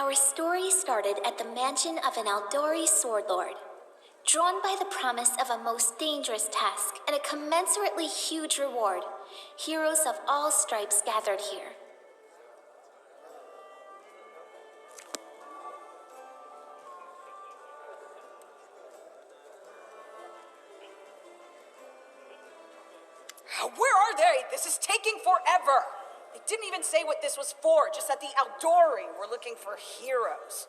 Our story started at the mansion of an Aldori sword lord. Drawn by the promise of a most dangerous task and a commensurately huge reward, heroes of all stripes gathered here. Where are they? This is taking forever. They didn't even say what this was for, just that the Aldori were looking for heroes.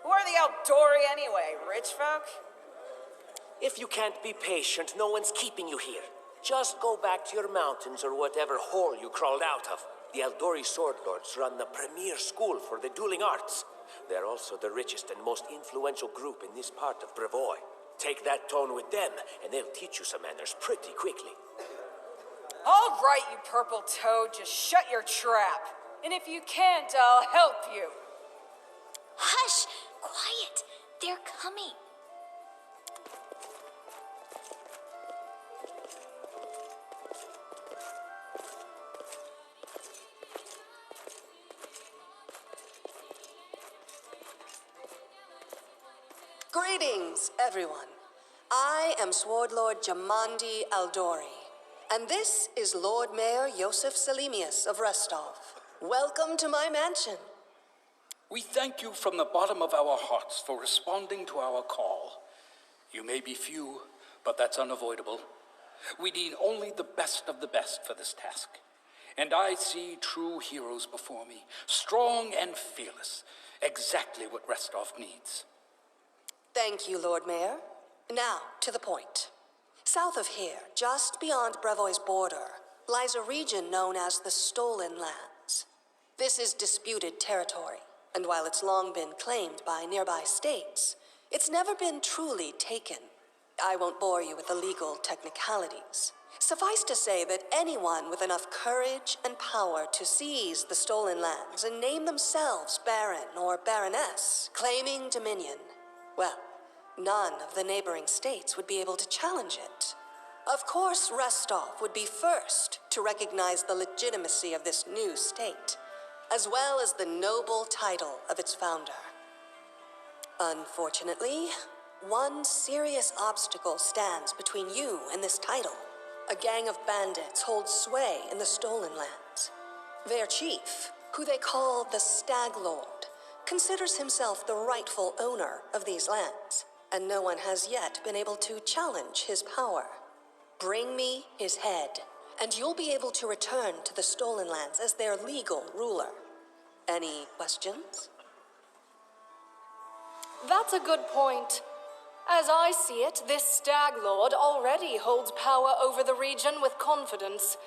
Who are the Aldori anyway? Rich folk? If you can't be patient, no one's keeping you here. Just go back to your mountains or whatever hole you crawled out of. The Aldori Sword Lords run the premier school for the dueling arts. They're also the richest and most influential group in this part of Brevoy. Take that tone with them, and they'll teach you some manners pretty quickly. All right, you purple toad, just shut your trap. And if you can't, I'll help you. Hush! Quiet! They're coming. Greetings, everyone. I am Sword Lord Jamandi Aldori, and this is Lord Mayor Yosef Selimius of Restov. Welcome to my mansion. We thank you from the bottom of our hearts for responding to our call. You may be few, but that's unavoidable. We need only the best of the best for this task. And I see true heroes before me, strong and fearless, exactly what Restov needs. Thank you, Lord Mayor. Now, to the point. South of here, just beyond Brevoy's border, lies a region known as the Stolen Lands. This is disputed territory, and while it's long been claimed by nearby states, it's never been truly taken. I won't bore you with the legal technicalities. Suffice to say that anyone with enough courage and power to seize the Stolen Lands and name themselves Baron or Baroness, claiming dominion, well, none of the neighboring states would be able to challenge it. Of course, Restov would be first to recognize the legitimacy of this new state, as well as the noble title of its founder. Unfortunately, one serious obstacle stands between you and this title. A gang of bandits holds sway in the Stolen Lands. Their chief, who they call the Stag Lord, considers himself the rightful owner of these lands, and no one has yet been able to challenge his power. Bring me his head, and you'll be able to return to the Stolen Lands as their legal ruler. Any questions? That's a good point. As I see it, this Stag Lord already holds power over the region with confidence.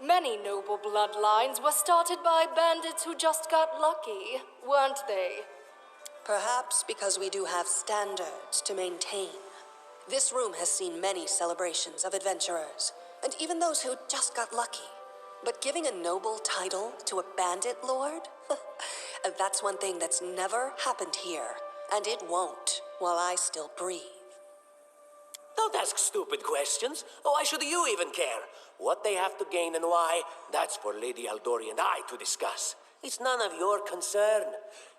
Many noble bloodlines were started by bandits who just got lucky, weren't they? Perhaps because we do have standards to maintain. This room has seen many celebrations of adventurers, and even those who just got lucky. But giving a noble title to a bandit lord? That's one thing that's never happened here, and it won't while I still breathe. Don't ask stupid questions. Why should you even care? What they have to gain and why, that's for Lady Aldori and I to discuss. It's none of your concern.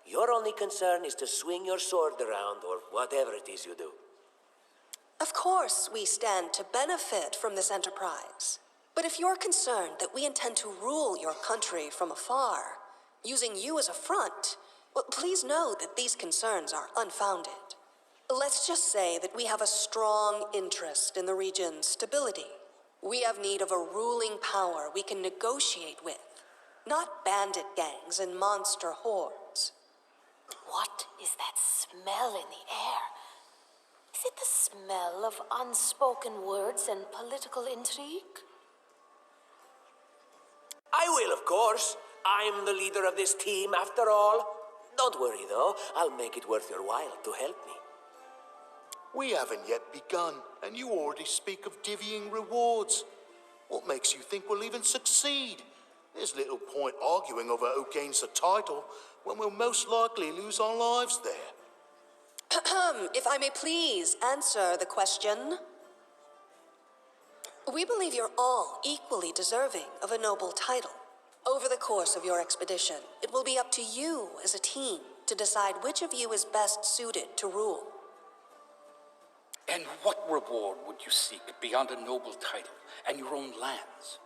Your only concern is to swing your sword around or whatever it is you do. Of course, we stand to benefit from this enterprise. But if you're concerned that we intend to rule your country from afar, using you as a front, well, please know that these concerns are unfounded. Let's just say that we have a strong interest in the region's stability. We have need of a ruling power we can negotiate with, not bandit gangs and monster hordes. What is that smell in the air? Is it the smell of unspoken words and political intrigue? I will, of course. I'm the leader of this team, after all. Don't worry, though. I'll make it worth your while to help me. We haven't yet begun, and you already speak of divvying rewards. What makes you think we'll even succeed? There's little point arguing over who gains the title when we'll most likely lose our lives there. If I may please answer the question. We believe you're all equally deserving of a noble title. Over the course of your expedition, it will be up to you as a team to to decide which of you is best suited to rule. And what reward would you seek beyond a noble title and your own lands?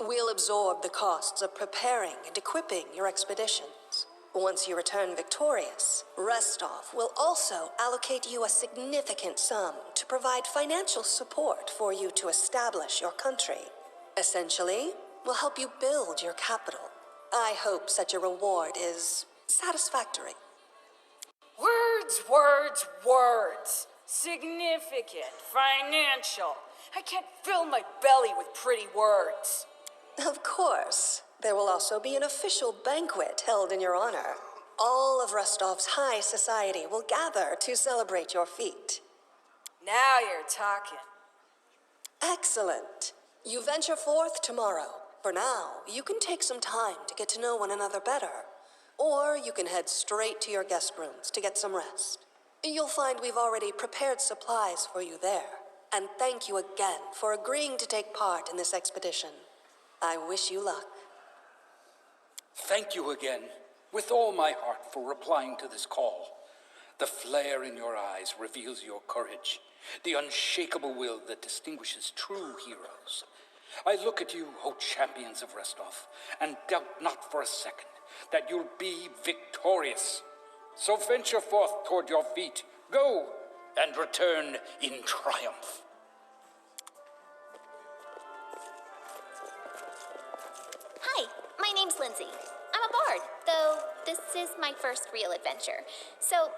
We'll absorb the costs of preparing and equipping your expeditions. Once you return victorious, Restov will also allocate you a significant sum to provide financial support for you to establish your country. Essentially, we'll help you build your capital. I hope such a reward is satisfactory. Words, words, words. Significant, financial. I can't fill my belly with pretty words. Of course. There will also be an official banquet held in your honor. All of Rostov's high society will gather to celebrate your feat. Now you're talking. Excellent. You venture forth tomorrow. For now, you can take some time to get to know one another better. Or you can head straight to your guest rooms to get some rest. You'll find we've already prepared supplies for you there. And thank you again for agreeing to take part in this expedition. I wish you luck. Thank you again, with all my heart, for replying to this call. The flare in your eyes reveals your courage, the unshakable will that distinguishes true heroes. I look at you, O champions of Restov, and doubt not for a second that you'll be victorious. So venture forth toward your feet, go, and return in triumph. Hi, my name's Lindsay. I'm a bard, though this is my first real adventure. So,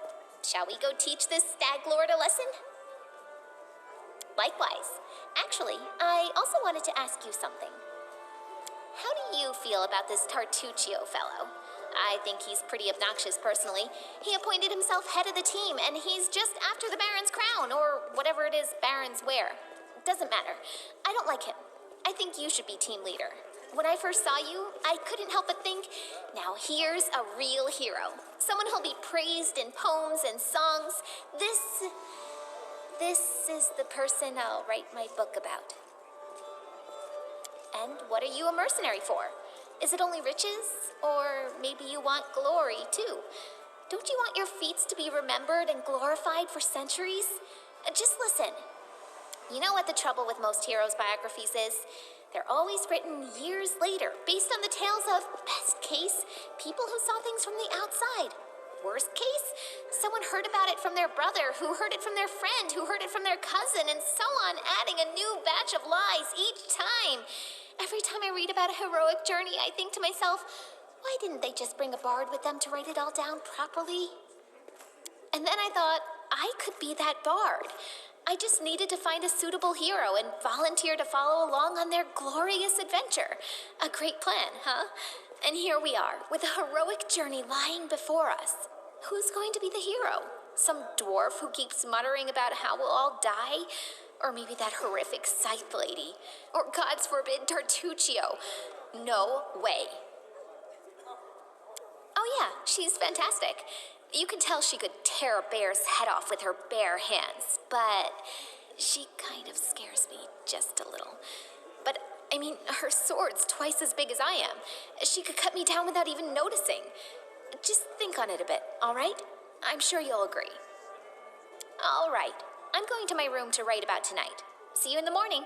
shall we go teach this stag lord a lesson? Likewise. Actually, I also wanted to ask you something. How do you feel about this Tartuccio fellow? I think he's pretty obnoxious personally. He appointed himself head of the team, and he's just after the Baron's crown, or whatever it is barons wear. Doesn't matter. I don't like him. I think you should be team leader. When I first saw you, I couldn't help but think, now here's a real hero. Someone who'll be praised in poems and songs. This is the person I'll write my book about. And what are you a mercenary for? Is it only riches? Or maybe you want glory, too? Don't you want your feats to be remembered and glorified for centuries? Just listen. You know what the trouble with most heroes' biographies is? They're always written years later, based on the tales of, best case, people who saw things from the outside. Worst case, someone heard about it from their brother, who heard it from their friend, who heard it from their cousin, and so on, adding a new batch of lies each time. Every time I read about a heroic journey, I think to myself, why didn't they just bring a bard with them to write it all down properly? And then I thought, I could be that bard. I just needed to find a suitable hero and volunteer to follow along on their glorious adventure. A great plan, huh? And here we are, with a heroic journey lying before us. Who's going to be the hero? Some dwarf who keeps muttering about how we'll all die? Or maybe that horrific scythe lady? Or, God's forbid, Tartuccio? No way. Oh yeah, she's fantastic. You can tell she could tear a bear's head off with her bare hands, but she kind of scares me just a little. But, I mean, her sword's twice as big as I am. She could cut me down without even noticing. Just think on it a bit, all right? I'm sure you'll agree. All right, I'm going to my room to write about tonight. See you in the morning.